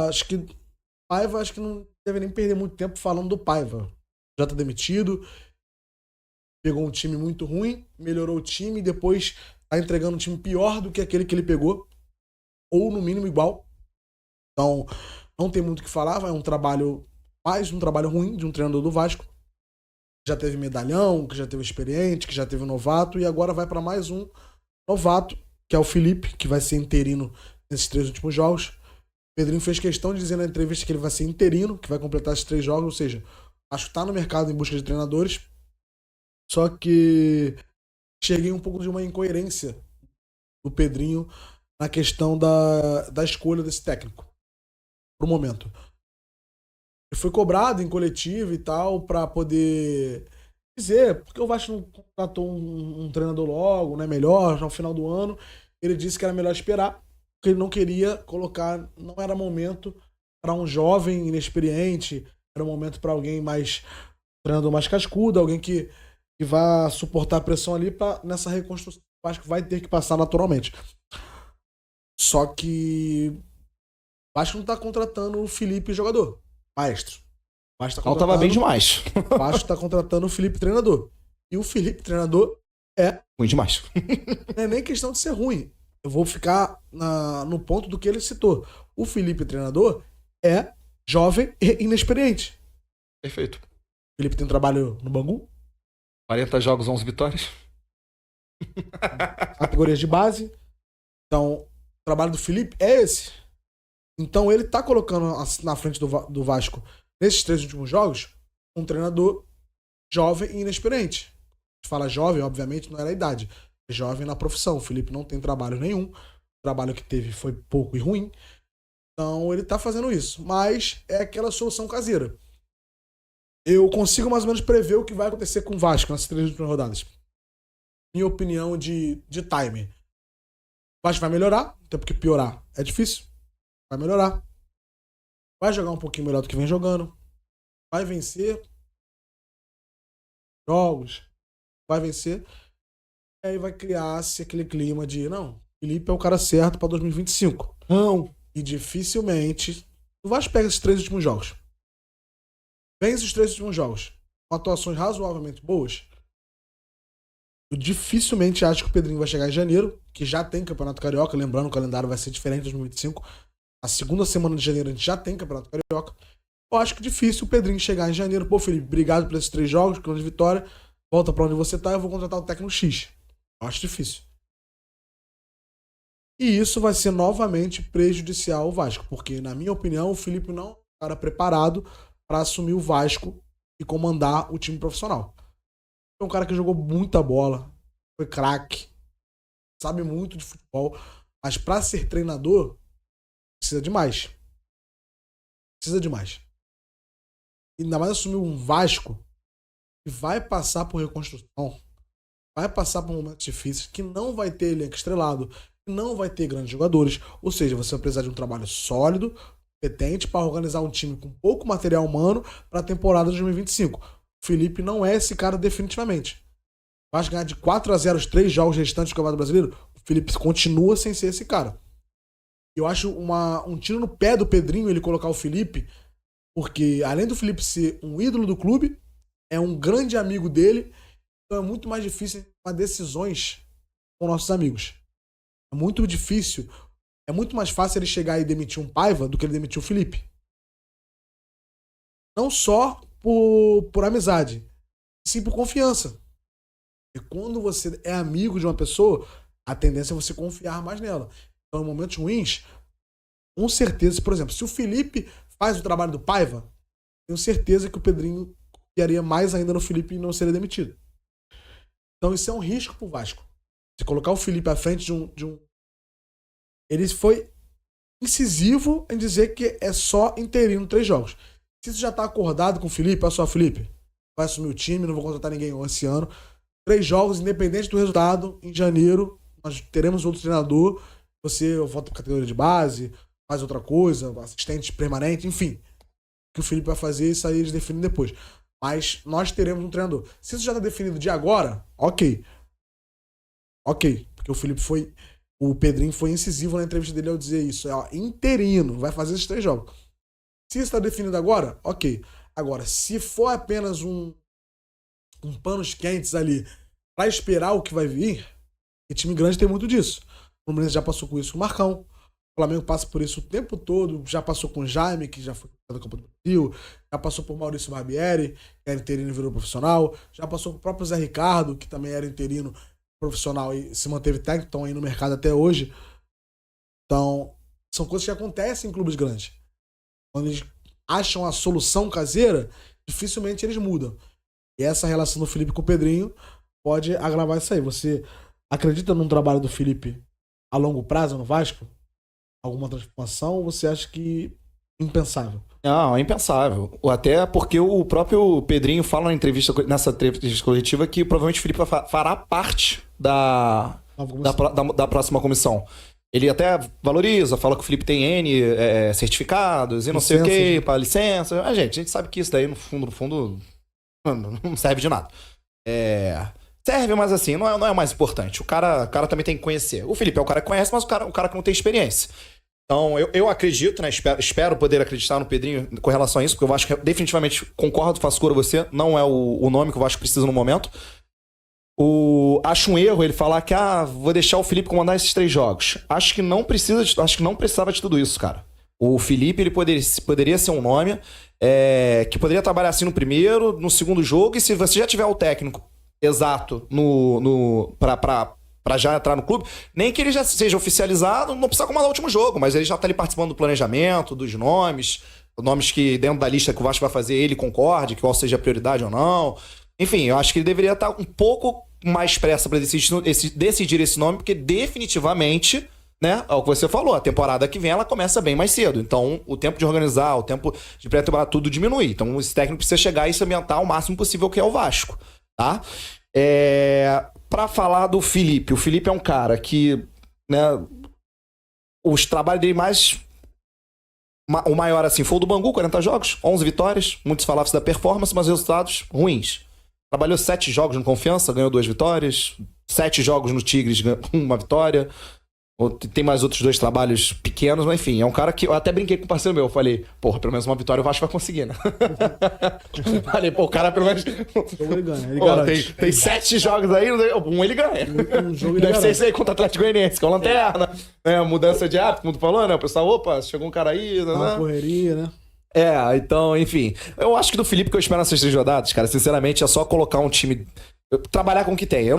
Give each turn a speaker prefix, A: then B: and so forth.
A: acho que Paiva, acho que não deve nem perder muito tempo falando do Paiva. Já tá demitido, pegou um time muito ruim, melhorou o time e depois tá entregando um time pior do que aquele que ele pegou, ou no mínimo igual. Então, não tem muito o que falar, vai um trabalho, mais um trabalho ruim de um treinador do Vasco. Já teve medalhão, que já teve experiente, que já teve novato, e agora vai para mais um novato, que é o Felipe, que vai ser interino nesses 3 últimos jogos. O Pedrinho fez questão de dizer na entrevista que ele vai ser interino, que vai completar esses 3 jogos, ou seja, acho que tá no mercado em busca de treinadores. Só que cheguei um pouco de uma incoerência do Pedrinho na questão da escolha desse técnico, pro momento. Ele foi cobrado em coletivo e tal, pra poder dizer, porque o Vasco não contratou um treinador logo, né, melhor, no final do ano. Ele disse que era melhor esperar, porque ele não queria colocar, não era momento para um jovem inexperiente, era um momento para alguém mais, treinador mais cascudo, alguém que vá suportar a pressão ali pra, nessa reconstrução. O Vasco vai ter que passar naturalmente. Só que o Vasco não tá contratando o Felipe jogador, maestro. O Vasco tá
B: Faltava bem
A: contratando,
B: demais.
A: o Vasco tá contratando o Felipe treinador. E o Felipe treinador
B: Ruim demais.
A: não é nem questão de ser ruim. Eu vou ficar no ponto do que ele citou. O Felipe treinador é jovem e inexperiente.
B: Perfeito.
A: O Felipe tem trabalho no Bangu,
B: 40 jogos, 11 vitórias.
A: categorias de base. Então, o trabalho do Felipe é esse. Então, ele tá colocando na frente do Vasco, nesses 3 últimos jogos, um treinador jovem e inexperiente. A gente fala jovem, obviamente, não era a idade. É jovem na profissão. O Felipe não tem trabalho nenhum. O trabalho que teve foi pouco e ruim. Então, ele tá fazendo isso. Mas é aquela solução caseira. Eu consigo mais ou menos prever o que vai acontecer com o Vasco nessas 3 últimas rodadas. Minha opinião de timer. O Vasco vai melhorar, até porque piorar é difícil. Vai melhorar. Vai jogar um pouquinho melhor do que vem jogando. Vai vencer jogos. Vai vencer. E aí vai criar-se aquele clima de, não, Felipe é o cara certo pra 2025.
B: Não.
A: E dificilmente o Vasco pega esses 3 últimos jogos. Vence os 3 últimos jogos. Com atuações razoavelmente boas. Eu dificilmente acho que o Pedrinho vai chegar em janeiro, que já tem Campeonato Carioca. Lembrando, o calendário vai ser diferente em 2025. A segunda semana de janeiro a gente já tem Campeonato Carioca. Eu acho que é difícil o Pedrinho chegar em janeiro. Pô, Felipe, obrigado por esses 3 jogos, grande vitória. Volta pra onde você tá, eu vou contratar o técnico X. Eu acho difícil. E isso vai ser novamente prejudicial ao Vasco, porque, na minha opinião, o Felipe não é um cara preparado para assumir o Vasco e comandar o time profissional. É um cara que jogou muita bola, foi craque, sabe muito de futebol, mas para ser treinador, precisa de mais. Precisa de mais. E ainda mais assumir um Vasco que vai passar por reconstrução, vai passar por momentos difíceis, que não vai ter elenco estrelado, que não vai ter grandes jogadores. Ou seja, você vai precisar de um trabalho sólido, competente, para organizar um time com pouco material humano para a temporada de 2025. O Felipe não é esse cara definitivamente. Vai ganhar de 4-0 os 3 jogos restantes do Campeonato Brasileiro, o Felipe continua sem ser esse cara. Eu acho um tiro no pé do Pedrinho ele colocar o Felipe, porque além do Felipe ser um ídolo do clube, é um grande amigo dele, então é muito mais difícil tomar decisões com nossos amigos. É muito difícil, é muito mais fácil ele chegar e demitir um Paiva do que ele demitir o Felipe. Não só por amizade, sim por confiança. E quando você é amigo de uma pessoa, a tendência é você confiar mais nela. Então, em momentos ruins, com certeza, por exemplo, se o Felipe faz o trabalho do Paiva, tenho certeza que o Pedrinho confiaria mais ainda no Felipe e não seria demitido. Então, isso é um risco pro Vasco. Se colocar o Felipe à frente de um. Ele foi incisivo em dizer que é só interino 3 jogos. Se isso já tá acordado com o Felipe, olha só, Felipe, vai assumir o time, não vou contratar ninguém esse ano. 3 jogos, independente do resultado, em janeiro, nós teremos outro treinador. Você volta pra categoria de base, faz outra coisa, assistente permanente, enfim. O que o Felipe vai fazer, isso aí eles definem depois. Mas nós teremos um treinador. Se isso já tá definido de agora, ok. Ok. Porque o Felipe foi O Pedrinho foi incisivo na entrevista dele ao dizer isso. É, ó, interino, vai fazer esses 3 jogos. Se está definido agora, ok. Agora, se for apenas um panos quentes ali pra esperar o que vai vir, e time grande tem muito disso. O Fluminense já passou com isso com o Marcão. O Flamengo passa por isso o tempo todo. Já passou com o Jaime, que já foi da Copa do Brasil. Já passou por Maurício Barbieri, que era interino e virou profissional. Já passou com o próprio Zé Ricardo, que também era interino profissional e se manteve técnico, estão aí no mercado até hoje. Então, são coisas que acontecem em clubes grandes. Quando eles acham a solução caseira, dificilmente eles mudam. E essa relação do Felipe com o Pedrinho pode agravar isso aí. Você acredita num trabalho do Felipe a longo prazo no Vasco? Alguma transformação, ou você acha que impensável?
B: Não, é impensável. Até porque o próprio Pedrinho fala nessa entrevista coletiva que provavelmente o Felipe fará parte da próxima comissão. Ele até valoriza, fala que o Felipe tem N certificados e não sei o que, para licença. A gente sabe que isso daí, no fundo, não serve de nada. Serve, mas assim, não é o mais importante. O cara também tem que conhecer. O Felipe é o cara que conhece, mas o cara que não tem experiência. Então, eu acredito, né? Espero poder acreditar no Pedrinho com relação a isso, porque eu acho que definitivamente concordo, faço cura você, não é o nome que eu acho que precisa no momento. Acho um erro ele falar que vou deixar o Felipe comandar esses 3 jogos. Acho que não precisava de tudo isso, cara. O Felipe ele poderia ser um nome que poderia trabalhar assim no primeiro, no segundo jogo, e se você já tiver o técnico exato pra já entrar no clube, nem que ele já seja oficializado, não precisa comandar o último jogo, mas ele já tá ali participando do planejamento, dos nomes que dentro da lista que o Vasco vai fazer ele concorde, que qual seja a prioridade ou não. Enfim, eu acho que ele deveria estar um pouco mais pressa pra decidir esse nome, porque definitivamente, né, é o que você falou, a temporada que vem ela começa bem mais cedo, então o tempo de organizar, o tempo de pré-temporada, tudo diminui, então esse técnico precisa chegar e se ambientar o máximo possível que é o Vasco, tá? Pra falar do Felipe, o Felipe é um cara que, né, os trabalhos dele o maior assim foi o do Bangu, 40 jogos, 11 vitórias, muitos falavam da performance, mas resultados ruins. Trabalhou 7 jogos no Confiança, ganhou 2 vitórias, 7 jogos no Tigres, ganhou 1 vitória. Tem mais outros 2 trabalhos pequenos, mas enfim, é um cara que eu até brinquei com um parceiro meu, eu falei, porra, pelo menos uma vitória o Vasco vai conseguir, né? Falei, pô, o cara pelo menos...
A: Ele ganha,
B: tem 7 jogos aí, um ele ganha.
A: Um jogo
B: Deve ser isso aí contra o Atlético Goianiense, que é o lanterna, mudança de hábito, como tu falou, né? O pessoal, opa, chegou um cara aí, né?
A: Uma correria, né?
B: Então, enfim, eu acho que do Felipe que eu espero nessas 3 rodadas, cara, sinceramente, é só colocar um time, trabalhar com o que tem.